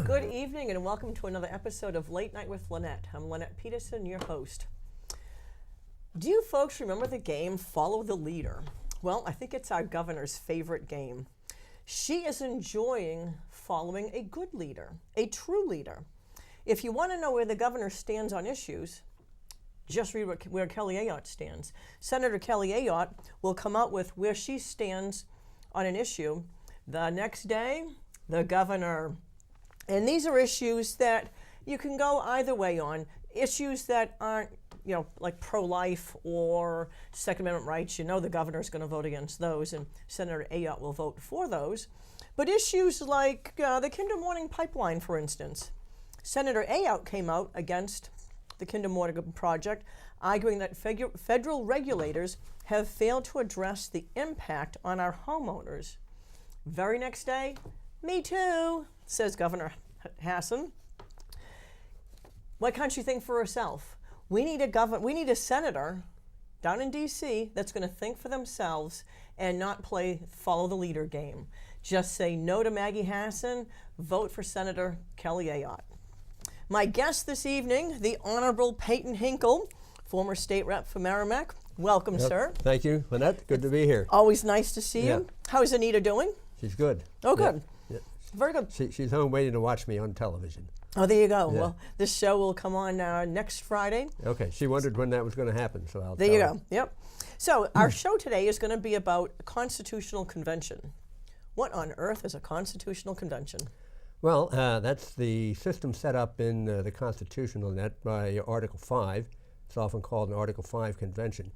Good evening and welcome to another episode of Late Night with Lenette. I'm Lenette Peterson, your host. Do you folks remember the game Follow the Leader? Well, I think it's our governor's favorite game. She is enjoying following a good leader, a true leader. If you want to know where the governor stands on issues, just read where Kelly Ayotte stands. Senator Kelly Ayotte will come out with where she stands on an issue. The next day, the governor. And these are issues that you can go either way on. Issues that aren't, like pro-life or Second Amendment rights. You know the governor's going to vote against those, and Senator Ayotte will vote for those. But issues like the Kinder Morning pipeline, for instance. Senator Ayotte came out against the Kinder Morning project, arguing that federal regulators have failed to address the impact on our homeowners. Very next day, me too, says Governor Hassan. Why can't you think for herself? We need a senator down in D.C. that's going to think for themselves and not play follow the leader game. Just say no to Maggie Hassan, vote for Senator Kelly Ayotte. My guest this evening, the Honorable Peyton Hinkle, former state rep for Merrimack. Welcome, sir. Thank you, Lenette. Good to be here. Always nice to see you. How's Anita doing? She's good. Oh, good. Yeah. Very good. She's home waiting to watch me on television. Oh, there you go. Yeah. Well, this show will come on next Friday. Okay. She wondered when that was going to happen, so I'll There tell you her. go. Yep. So our show today is going to be about a constitutional convention. What on earth is a constitutional convention? Well, that's the system set up in the Constitution, Lenette, by Article 5. It's often called an Article 5 convention,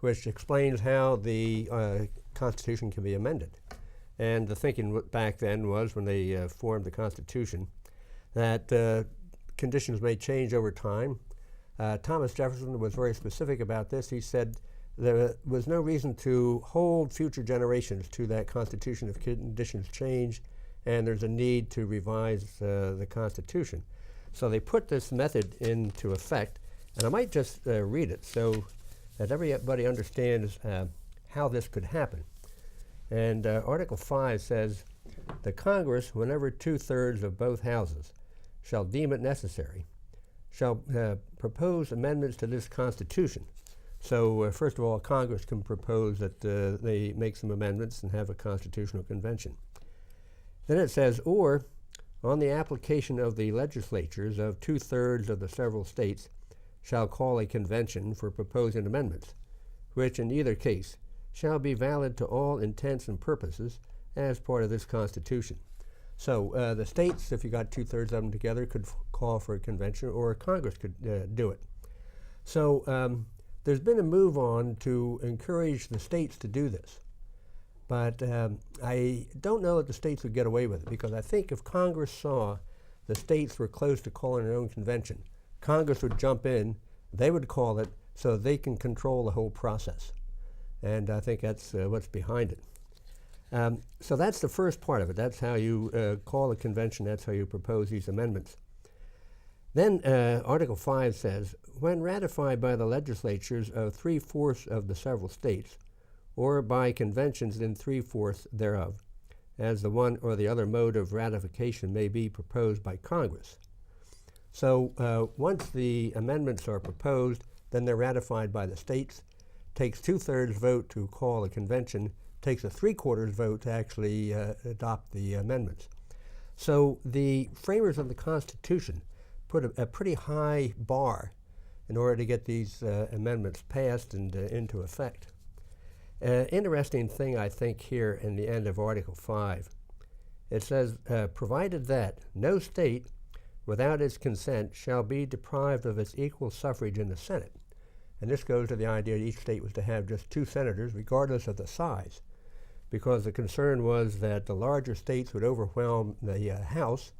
which explains how the Constitution can be amended. And the thinking back then was, when they formed the Constitution, that conditions may change over time. Thomas Jefferson was very specific about this. He said there was no reason to hold future generations to that Constitution if conditions change, and there's a need to revise the Constitution. So they put this method into effect, and I might just read it so that everybody understands how this could happen. And Article 5 says, the Congress, whenever 2/3 of both houses shall deem it necessary, shall propose amendments to this Constitution. So first of all, Congress can propose that they make some amendments and have a constitutional convention. Then it says, or on the application of the legislatures of 2/3 of the several states shall call a convention for proposing amendments, which in either case shall be valid to all intents and purposes as part of this Constitution. So the states, if you got 2/3 of them together, could call for a convention, or Congress could do it. So there's been a move on to encourage the states to do this. But I don't know that the states would get away with it, because I think if Congress saw the states were close to calling their own convention, Congress would jump in, they would call it, so they can control the whole process. And I think that's what's behind it. So that's the first part of it. That's how you call a convention. That's how you propose these amendments. Then Article 5 says, when ratified by the legislatures of 3/4 of the several states, or by conventions in 3/4 thereof, as the one or the other mode of ratification may be proposed by Congress. So once the amendments are proposed, then they're ratified by the states. Takes 2/3 vote to call a convention, takes a 3/4 vote to actually adopt the amendments. So the framers of the Constitution put a pretty high bar in order to get these amendments passed and into effect. Interesting thing, I think, here in the end of Article 5. It says, provided that no state without its consent shall be deprived of its equal suffrage in the Senate. And this goes to the idea that each state was to have just 2 senators, regardless of the size, because the concern was that the larger states would overwhelm the House.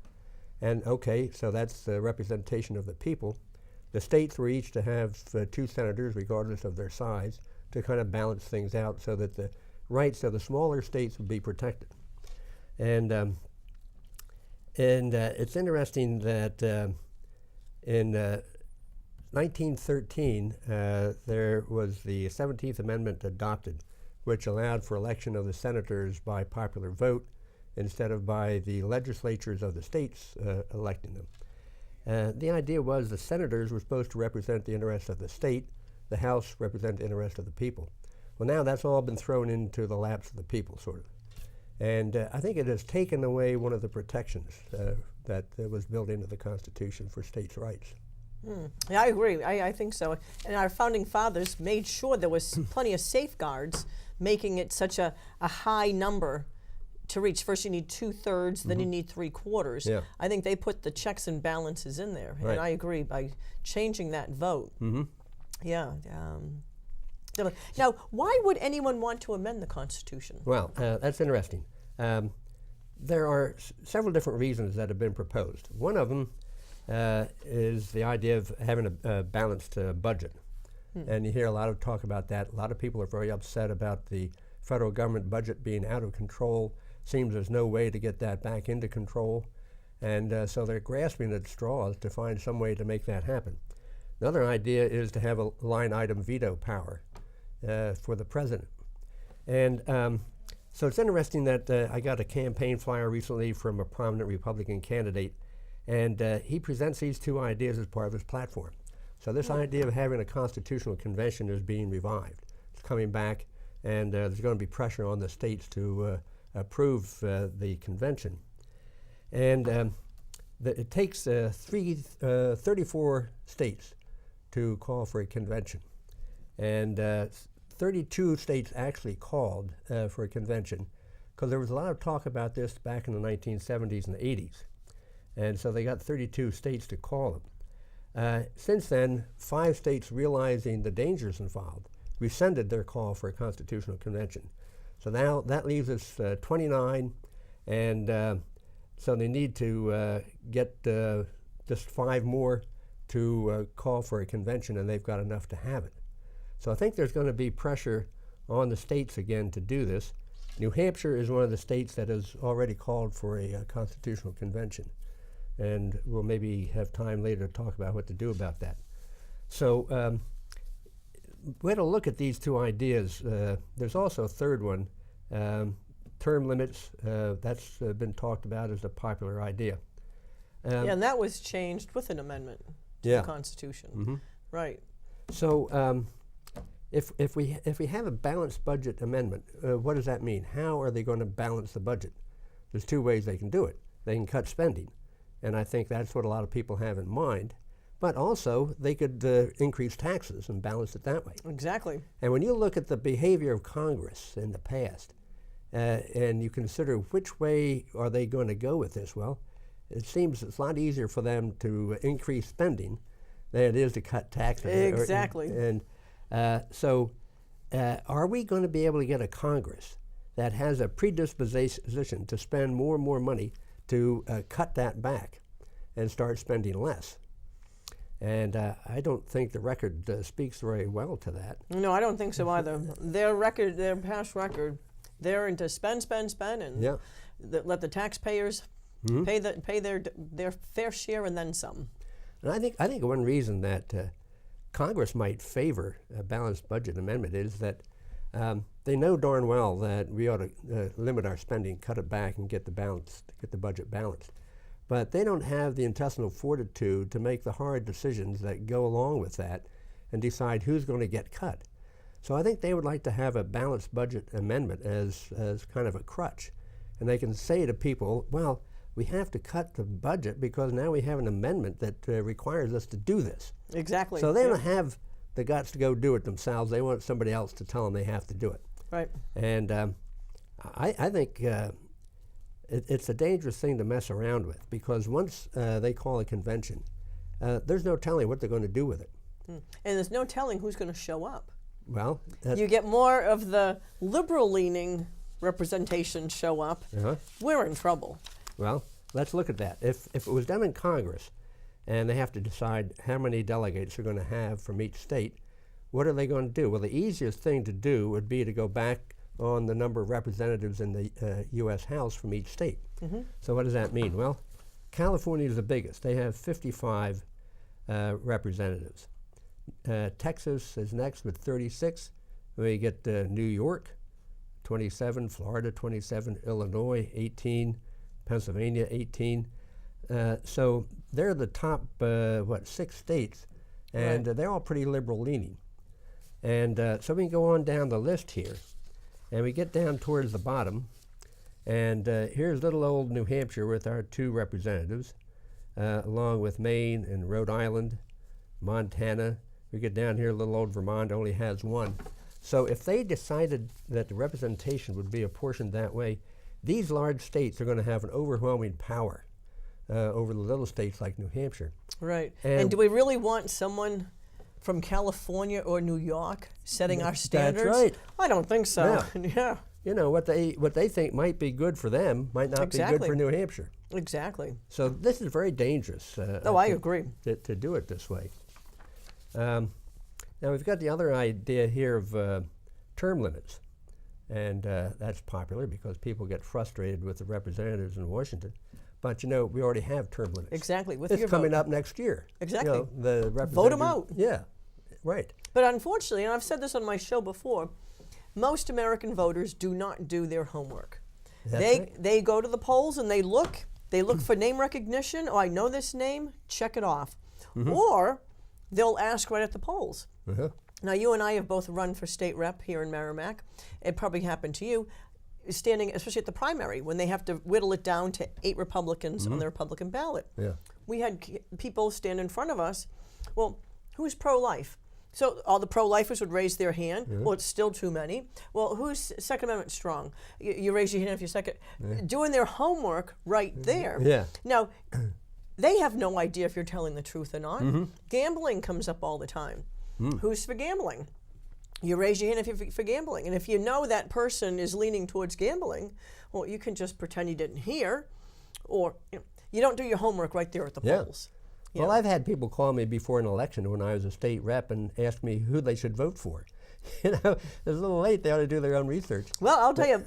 And okay, so that's the representation of the people. The states were each to have 2 senators, regardless of their size, to kind of balance things out so that the rights of the smaller states would be protected. And it's interesting that in 1913, there was the 17th Amendment adopted, which allowed for election of the senators by popular vote, instead of by the legislatures of the states electing them. The idea was the senators were supposed to represent the interests of the state, the House represent the interests of the people. Well, now that's all been thrown into the laps of the people, sort of. And I think it has taken away one of the protections that was built into the Constitution for states' rights. Yeah, I agree. I think so. And our founding fathers made sure there was plenty of safeguards, making it such a high number to reach. First you need 2/3, then you need 3/4. Yeah. I think they put the checks and balances in there. Right. And I agree, by changing that vote. Yeah. Now, why would anyone want to amend the Constitution? Well, that's interesting. There are several different reasons that have been proposed. One of them is the idea of having a balanced budget. And you hear a lot of talk about that. A lot of people are very upset about the federal government budget being out of control. Seems there's no way to get that back into control. And so they're grasping at straws to find some way to make that happen. Another idea is to have a line item veto power for the president. And so it's interesting that I got a campaign flyer recently from a prominent Republican candidate, and he presents these two ideas as part of his platform. So this idea of having a constitutional convention is being revived. It's coming back, and there's going to be pressure on the states to approve the convention. And it takes 34 states to call for a convention. And 32 states actually called for a convention, because there was a lot of talk about this back in the 1970s and the 80s. And so they got 32 states to call them. Since then, 5 states, realizing the dangers involved, rescinded their call for a constitutional convention. So now that leaves us 29, and so they need to get just 5 more to call for a convention, and they've got enough to have it. So I think there's going to be pressure on the states again to do this. New Hampshire is one of the states that has already called for a constitutional convention. And we'll maybe have time later to talk about what to do about that. So we had to look at these two ideas. There's also a third one, term limits. That's been talked about as a popular idea. Yeah, and that was changed with an amendment to the Constitution. Right. So if we have a balanced budget amendment, what does that mean? How are they going to balance the budget? There's 2 ways they can do it. They can cut spending, and I think that's what a lot of people have in mind. But also, they could increase taxes and balance it that way. Exactly. And when you look at the behavior of Congress in the past, and you consider which way are they going to go with this, well, it seems it's a lot easier for them to increase spending than it is to cut taxes. Exactly. So are we going to be able to get a Congress that has a predisposition to spend more and more money to cut that back and start spending less? And I don't think the record speaks very well to that. No, I don't think so either. Their past record, they're into spend, and let the taxpayers pay their fair share and then some. And I think one reason that Congress might favor a balanced budget amendment is that they know darn well that we ought to limit our spending, cut it back, and get the budget balanced. But they don't have the intestinal fortitude to make the hard decisions that go along with that and decide who's going to get cut. So I think they would like to have a balanced budget amendment as kind of a crutch. And they can say to people, well, we have to cut the budget because now we have an amendment that requires us to do this. Exactly. So they don't have the guts to go do it themselves. They want somebody else to tell them they have to do it. Right. And I think it's a dangerous thing to mess around with, because once they call a convention, there's no telling what they're going to do with it. And there's no telling who's going to show up. Well, you get more of the liberal-leaning representation show up, we're in trouble. Well, let's look at that. If it was done in Congress, and they have to decide how many delegates they're going to have from each state, what are they going to do? Well, the easiest thing to do would be to go back on the number of representatives in the U.S. House from each state. So what does that mean? Well, California is the biggest. They have 55 representatives. Texas is next with 36. We get New York, 27, Florida 27, Illinois 18, Pennsylvania 18. So they're the top, 6 states, and they're all pretty liberal leaning. And so we can go on down the list here, and we get down towards the bottom, and here's little old New Hampshire with our 2 representatives, along with Maine and Rhode Island, Montana. We get down here, little old Vermont only has 1. So if they decided that the representation would be apportioned that way, these large states are going to have an overwhelming power over the little states like New Hampshire. Right. And do we really want someone from California or New York setting our standards? That's right. I don't think so. Yeah. You know, what they think might be good for them might not be good for New Hampshire. Exactly. So this is very dangerous. I agree. To do it this way. Now we've got the other idea here of term limits. And that's popular because people get frustrated with the representatives in Washington. But, you know, we already have term limits. Exactly. With it's your coming vote. up next year. Exactly. You know, the Vote them out. Yeah, right. But unfortunately, and I've said this on my show before, most American voters do not do their homework. They go to the polls and they look for name recognition. Oh, I know this name, check it off. Or they'll ask right at the polls. Now, you and I have both run for state rep here in Merrimack. It probably happened to you, standing, especially at the primary, when they have to whittle it down to 8 Republicans on the Republican ballot. We had people stand in front of us. Well, who's pro-life? So all the pro-lifers would raise their hand. Well, it's still too many. Well, who's Second Amendment strong? You raise your hand if you're second. Doing their homework right there. Now, they have no idea if you're telling the truth or not. Gambling comes up all the time. Who's for gambling? You raise your hand if you're for gambling. And if you know that person is leaning towards gambling, well, you can just pretend you didn't hear, or you don't do your homework right there at the polls. Well, I've had people call me before an election when I was a state rep and ask me who they should vote for. You know, it's a little late. They ought to do their own research. Well, I'll tell you,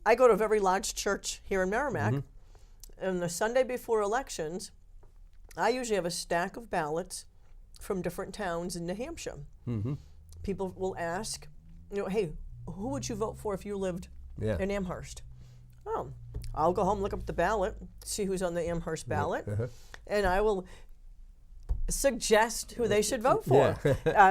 I go to a very large church here in Merrimack, and the Sunday before elections, I usually have a stack of ballots from different towns in New Hampshire. People will ask, hey, who would you vote for if you lived in Amherst? Oh, I'll go home, look up the ballot, see who's on the Amherst ballot, and I will suggest who they should vote for.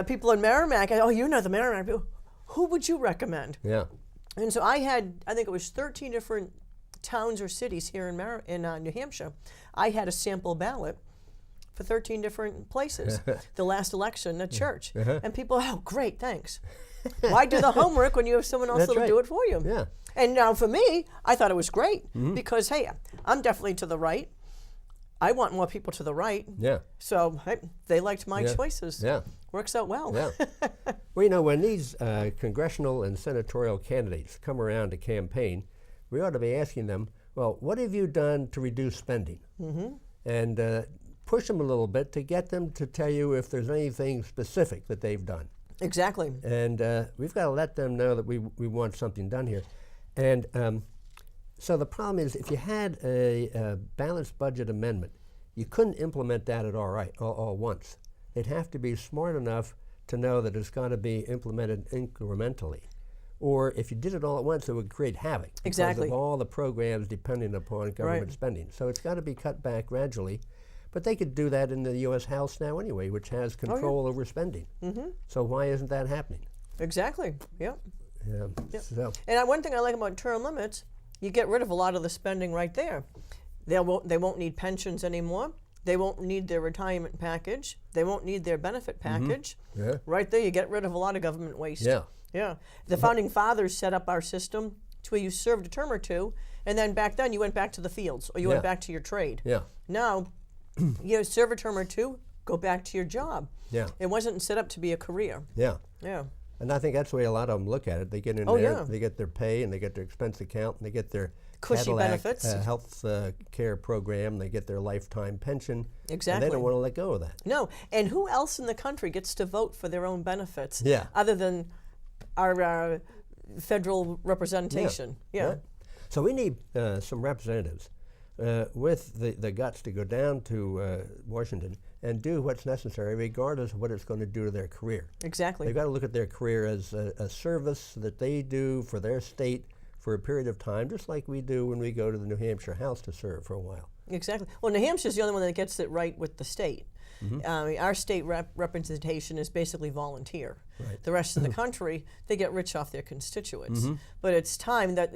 People in Merrimack, you know the Merrimack people, who would you recommend? And so I think it was 13 different towns or cities here in New Hampshire. I had a sample ballot for 13 different places. The last election at church. And people, oh, great, thanks. Why do the homework when you have someone else that'll do it for you? And now for me, I thought it was great because, hey, I'm definitely to the right. I want more people to the right. So they liked my choices. Works out well. Well, you know, when these congressional and senatorial candidates come around to campaign, we ought to be asking them, well, what have you done to reduce spending? And push them a little bit to get them to tell you if there's anything specific that they've done. Exactly. And we've got to let them know that we want something done here. And so the problem is, if you had a balanced budget amendment, you couldn't implement that at all once. They'd have to be smart enough to know that it's got to be implemented incrementally. Or if you did it all at once, it would create havoc because of all the programs depending upon government spending. So it's got to be cut back gradually. But they could do that in the U.S. House now anyway, which has control over spending. So why isn't that happening? Exactly. So. And one thing I like about term limits, you get rid of a lot of the spending right there. They won't need pensions anymore. They won't need their retirement package. They won't need their benefit package. Right there, you get rid of a lot of government waste. The founding fathers set up our system to where you served a term or two, and then back then you went back to the fields or you went back to your trade. Now, you serve a term or two, go back to your job. It wasn't set up to be a career. And I think that's the way a lot of them look at it. They get in there, they get their pay, and they get their expense account, and they get their cushy Cadillac, benefits, health care program, they get their lifetime pension. Exactly. And they don't want to let go of that. No. And who else in the country gets to vote for their own benefits? Other than our federal representation. So we need some representatives with the guts to go down to Washington and do what's necessary, regardless of what it's going to do to their career. Exactly. They've got to look at their career as a service that they do for their state for a period of time, just like we do when we go to the New Hampshire House to serve for a while. Exactly. Well, New Hampshire's the only one that gets it right with the state. Our state representation is basically volunteer. Right. The rest of the country, they get rich off their constituents. But it's time that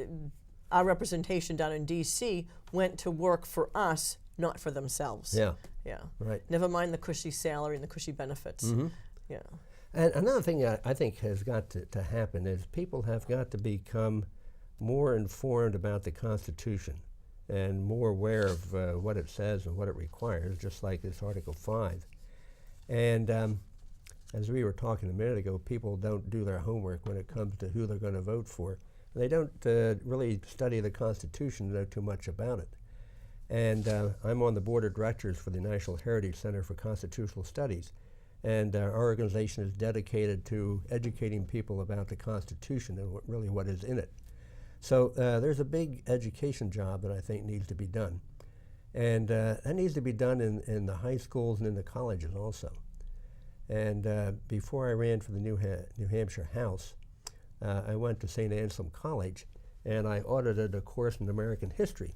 our representation down in D.C. went to work for us, not for themselves. Yeah. Yeah. Right. Never mind the cushy salary and the cushy benefits. Yeah. And another thing I think has got to happen is people have got to become more informed about the Constitution and more aware of what it says and what it requires, just like this Article 5. And as we were talking a minute ago, people don't do their homework when it comes to who they're going to vote for. They don't really study the Constitution, know too much about it. And I'm on the board of directors for the National Heritage Center for Constitutional Studies. And our organization is dedicated to educating people about the Constitution and really what is in it. So there's a big education job that I think needs to be done. And that needs to be done in the high schools and in the colleges also. And before I ran for the New Hampshire House, I went to St. Anselm College and I audited a course in American history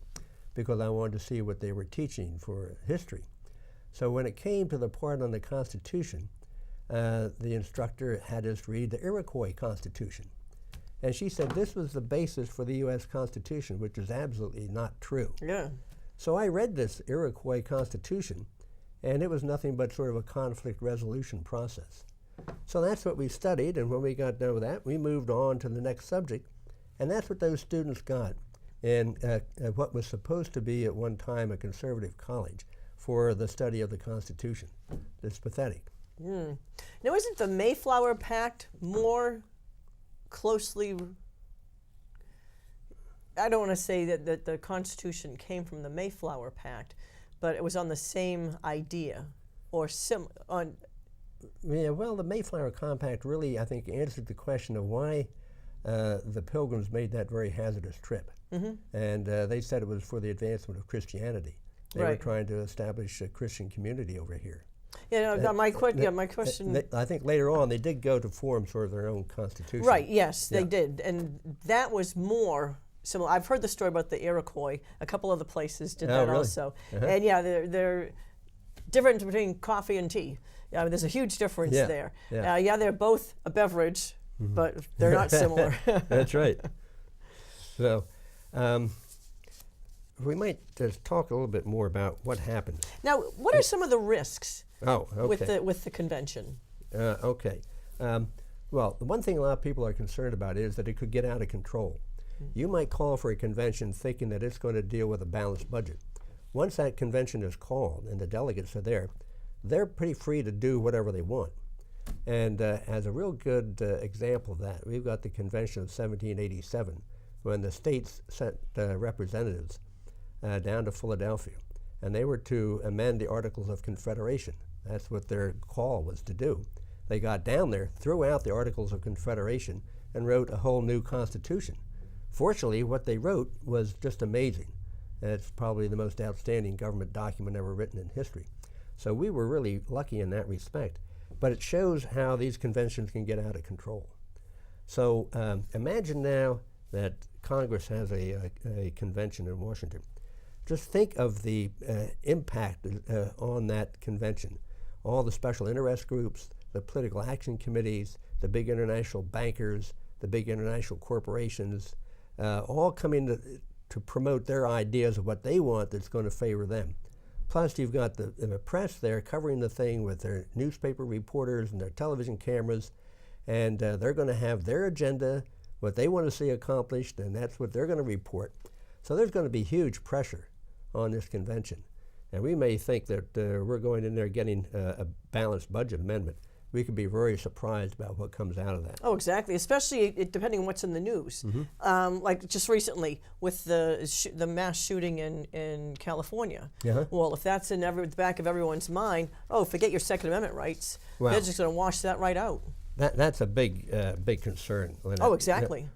because I wanted to see what they were teaching for history. So when it came to the part on the Constitution, the instructor had us read the Iroquois Constitution. And she said this was the basis for the U.S. Constitution, which is absolutely not true. Yeah. So I read this Iroquois Constitution, and it was nothing but sort of a conflict resolution process. So that's what we studied, and when we got done with that, we moved on to the next subject, and that's what those students got in what was supposed to be at one time a conservative college for the study of the Constitution. It's pathetic. Now, isn't the Mayflower Pact more closely, I don't want to say that the Constitution came from the Mayflower Pact, but it was on the same idea or Yeah, well, the Mayflower Compact really, I think, answered the question of why the Pilgrims made that very hazardous trip. And they said it was for the advancement of Christianity. They were trying to establish a Christian community over here. Yeah, no, my question. I think later on they did go to form sort of their own constitution. Right, yes, they did. And that was more similar. I've heard the story about the Iroquois. A couple other places did that really? also. And yeah, they're different between coffee and tea. Yeah, there's a huge difference there. Yeah, they're both a beverage, but they're not similar. That's right. So we might just talk a little bit more about what happens. Now, what are some of the risks with the convention? Okay. Well, the one thing a lot of people are concerned about is that it could get out of control. You might call for a convention thinking that it's going to deal with a balanced budget. Once that convention is called and the delegates are there, they're pretty free to do whatever they want. And as a real good example of that, we've got the convention of 1787, when the states sent representatives down to Philadelphia, and they were to amend the Articles of Confederation. That's what their call was to do. They got down there, threw out the Articles of Confederation, and wrote a whole new Constitution. Fortunately, what they wrote was just amazing. It's probably the most outstanding government document ever written in history. So we were really lucky in that respect. But it shows how these conventions can get out of control. So imagine now that Congress has a convention in Washington. Just think of the impact on that convention. All the special interest groups, the political action committees, the big international bankers, the big international corporations, all coming to promote their ideas of what they want that's going to favor them. Plus, you've got the press there covering the thing with their newspaper reporters and their television cameras, and they're going to have their agenda, what they want to see accomplished, and that's what they're going to report. So there's going to be huge pressure on this convention. And we may think that we're going in there getting a balanced budget amendment. We could be very surprised about what comes out of that. Oh, exactly, especially depending on what's in the news. Like just recently with the mass shooting in California. Well, if that's in the back of everyone's mind, oh, forget your Second Amendment rights. Well, they're just going to wash that right out. That's a big concern. Oh, exactly.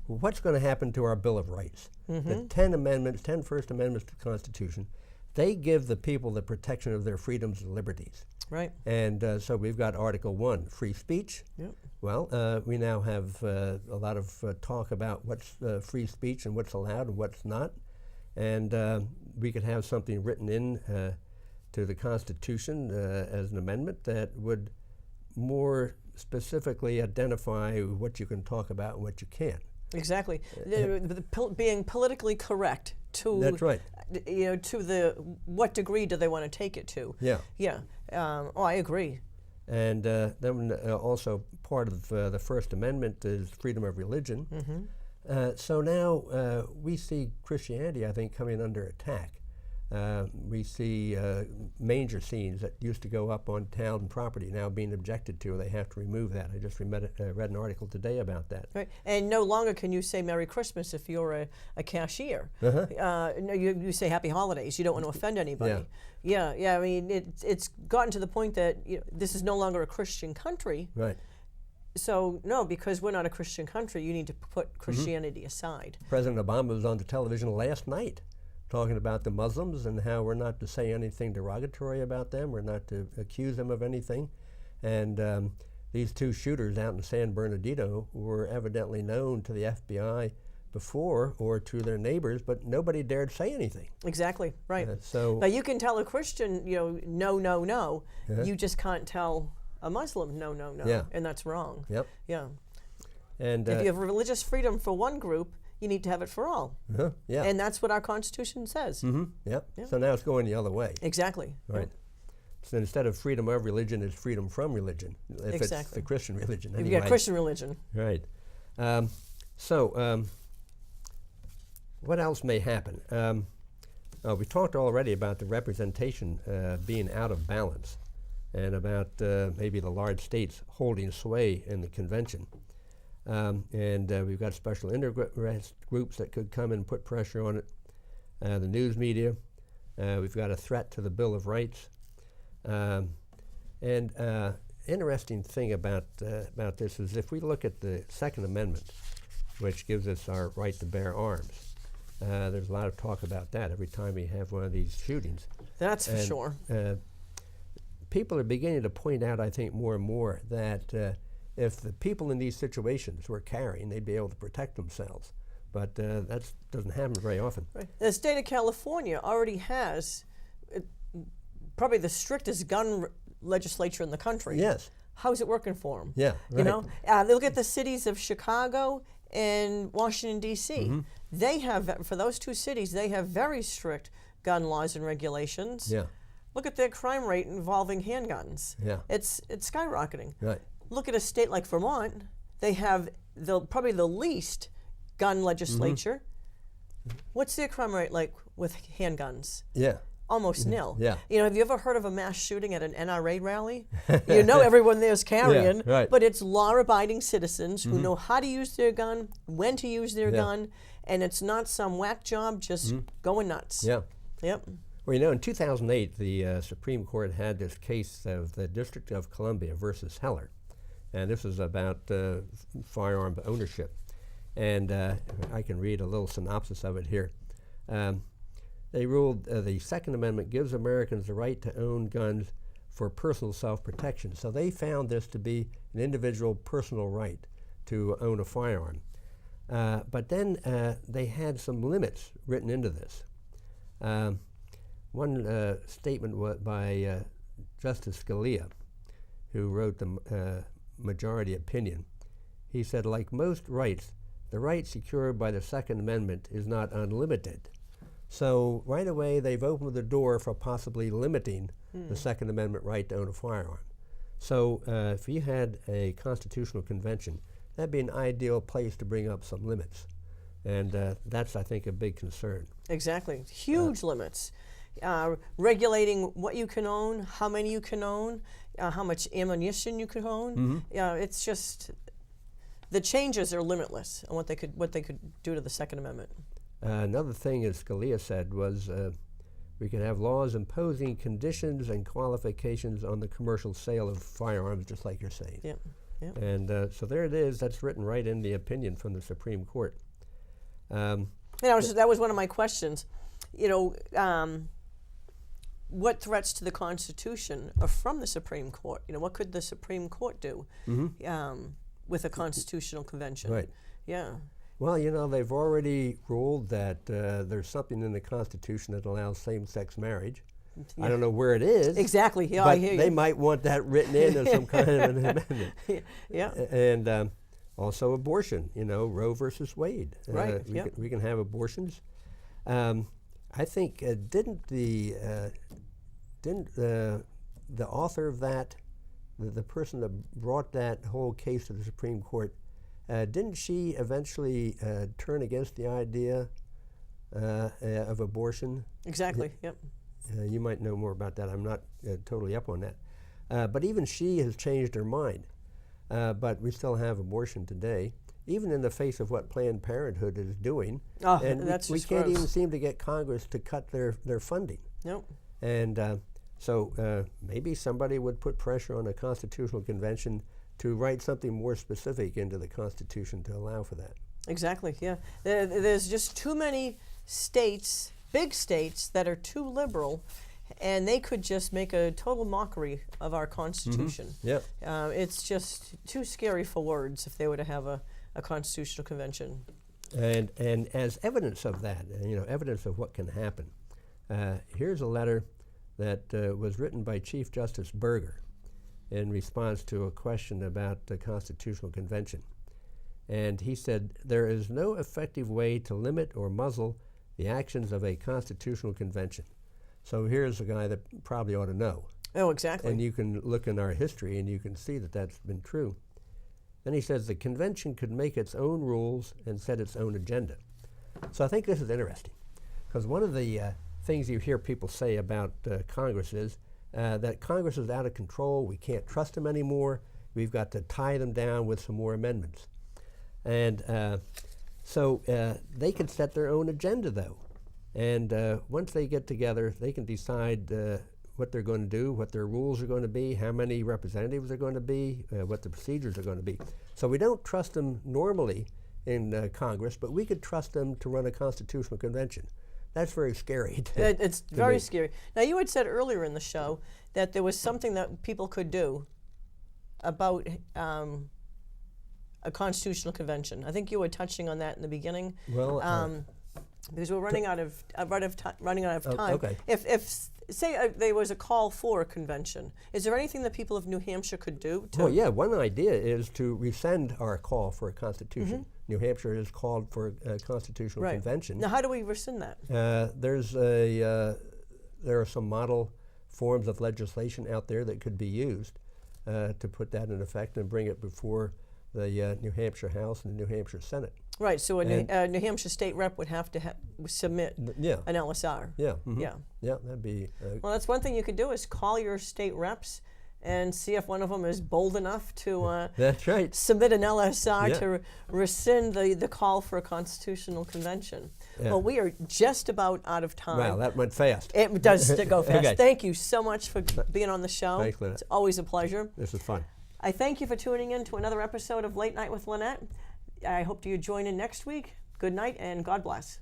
what's going to happen to our Bill of Rights? The 10 First Amendments to the Constitution, they give the people the protection of their freedoms and liberties. Right. And so we've got Article 1, free speech. Yep. Well, we now have a lot of talk about what's free speech and what's allowed and what's not. And we could have something written in to the Constitution as an amendment that would more specifically identify what you can talk about and what you can't. Exactly. Being politically correct to That's right. To the what degree do they want to take it to? Yeah. Yeah. I agree. And then also part of the First Amendment is freedom of religion. So now we see Christianity, I think, coming under attack. We see manger scenes that used to go up on town property now being objected to. They have to remove that. I just read an article today about that. Right. And no longer can you say Merry Christmas if you're a cashier. No, you say Happy Holidays. You don't want to offend anybody. Yeah. I mean, it's gotten to the point that this is no longer a Christian country. Right. So, no, because we're not a Christian country, you need to put Christianity aside. President Obama was on the television last night talking about the Muslims and how we're not to say anything derogatory about them, we're not to accuse them of anything. And these two shooters out in San Bernardino were evidently known to the FBI before or to their neighbors, but nobody dared say anything. Exactly, right. So now you can tell a Christian, no. You just can't tell a Muslim, no. Yeah. And that's wrong. Yep. Yeah. And if you have religious freedom for one group, you need to have it for all. Yeah. And that's what our Constitution says. Yep. So now it's going the other way. Exactly. Right. So instead of freedom of religion, it's freedom from religion. If it's the Christian religion. If you got Christian religion. Right. What else may happen? We talked already about the representation being out of balance and about maybe the large states holding sway in the convention. We've got special interest groups that could come and put pressure on it. The news media. We've got a threat to the Bill of Rights. Interesting thing about this is if we look at the Second Amendment, which gives us our right to bear arms, there's a lot of talk about that every time we have one of these shootings. That's for sure. People are beginning to point out, I think, more and more that if the people in these situations were carrying, they'd be able to protect themselves. But that doesn't happen very often. Right. The state of California already has probably the strictest gun legislature in the country. Yes. How's it working for them? Yeah, right. Look at the cities of Chicago and Washington, D.C. They have, for those two cities, they have very strict gun laws and regulations. Yeah. Look at their crime rate involving handguns. Yeah. It's skyrocketing. Right. Look at a state like Vermont. They have probably the least gun legislature. What's their crime rate like with handguns? Yeah. Almost nil. Yeah. Have you ever heard of a mass shooting at an NRA rally? Everyone there's carrying, yeah, right. But it's law-abiding citizens who know how to use their gun, when to use their gun, and it's not some whack job just going nuts. Yeah. Yep. Well, in 2008, the Supreme Court had this case of the District of Columbia versus Heller. And this is about firearm ownership. And I can read a little synopsis of it here. They ruled the Second Amendment gives Americans the right to own guns for personal self-protection. So they found this to be an individual personal right to own a firearm. But then they had some limits written into this. One statement by Justice Scalia, who wrote the majority opinion. He said, like most rights, the right secured by the Second Amendment is not unlimited. So right away, they've opened the door for possibly limiting the Second Amendment right to own a firearm. So if you had a constitutional convention, that'd be an ideal place to bring up some limits. And that's, I think, a big concern. Exactly. Huge limits. Regulating what you can own, how many you can own, how much ammunition you can own. It's just, the changes are limitless on what they could do to the Second Amendment. Another thing, as Scalia said, was we can have laws imposing conditions and qualifications on the commercial sale of firearms, just like you're saying. Yeah. Yeah. And so there it is. That's written right in the opinion from the Supreme Court. That was one of my questions. What threats to the Constitution are from the Supreme Court? What could the Supreme Court do with a constitutional convention? Right. Yeah. Well, they've already ruled that there's something in the Constitution that allows same-sex marriage. Yeah. I don't know where it is. Exactly. Yeah, but I hear you. they might want that written in as some kind of an amendment. Yeah. And also abortion. Roe versus Wade. Right. We can have abortions. I think didn't the author of that, the person that brought that whole case to the Supreme Court, didn't she eventually turn against the idea of abortion? Exactly. Yep. You might know more about that. I'm not totally up on that. But even she has changed her mind. But we still have abortion today, even in the face of what Planned Parenthood is doing. Oh, and that's we just can't gross. even seem to get Congress to cut their funding. Nope. And so maybe somebody would put pressure on a constitutional convention to write something more specific into the Constitution to allow for that. Exactly. Yeah. There's just too many states, big states, that are too liberal, and they could just make a total mockery of our Constitution. Yep. It's just too scary for words if they were to have a constitutional convention. And as evidence of that, evidence of what can happen, here's a letter that was written by Chief Justice Berger in response to a question about the Constitutional Convention. And he said, "There is no effective way to limit or muzzle the actions of a Constitutional Convention." So here's a guy that probably ought to know. Oh, exactly. And you can look in our history and you can see that that's been true. Then he says the convention could make its own rules and set its own agenda. So I think this is interesting, because one of the things you hear people say about Congress is that Congress is out of control, we can't trust them anymore, we've got to tie them down with some more amendments. And so they can set their own agenda, though. And once they get together, they can decide what they're going to do, what their rules are going to be, how many representatives are going to be, what the procedures are going to be. So we don't trust them normally in Congress, but we could trust them to run a constitutional convention. That's very scary. It's very scary. Now, you had said earlier in the show that there was something that people could do about a constitutional convention. I think you were touching on that in the beginning. Well, because we're running out of time. Okay. If say there was a call for a convention, is there anything that people of New Hampshire could do to? Well, yeah, one idea is to rescind our call for a constitution. New Hampshire has called for a constitutional convention. Now, how do we rescind that? There are some model forms of legislation out there that could be used to put that in effect and bring it before the New Hampshire House and the New Hampshire Senate. Right, so a New Hampshire state rep would have to submit an LSR. Yeah. Yeah. Yeah, that'd be... well, that's one thing you could do is call your state reps and see if one of them is bold enough to that's right. submit an LSR to rescind the call for a constitutional convention. Yeah. Well, we are just about out of time. Wow, that went fast. It does go fast. Okay. Thank you so much for being on the show. Thanks, Lenette. It's always a pleasure. This is fun. I thank you for tuning in to another episode of Late Night with Lenette. I hope you join in next week. Good night and God bless.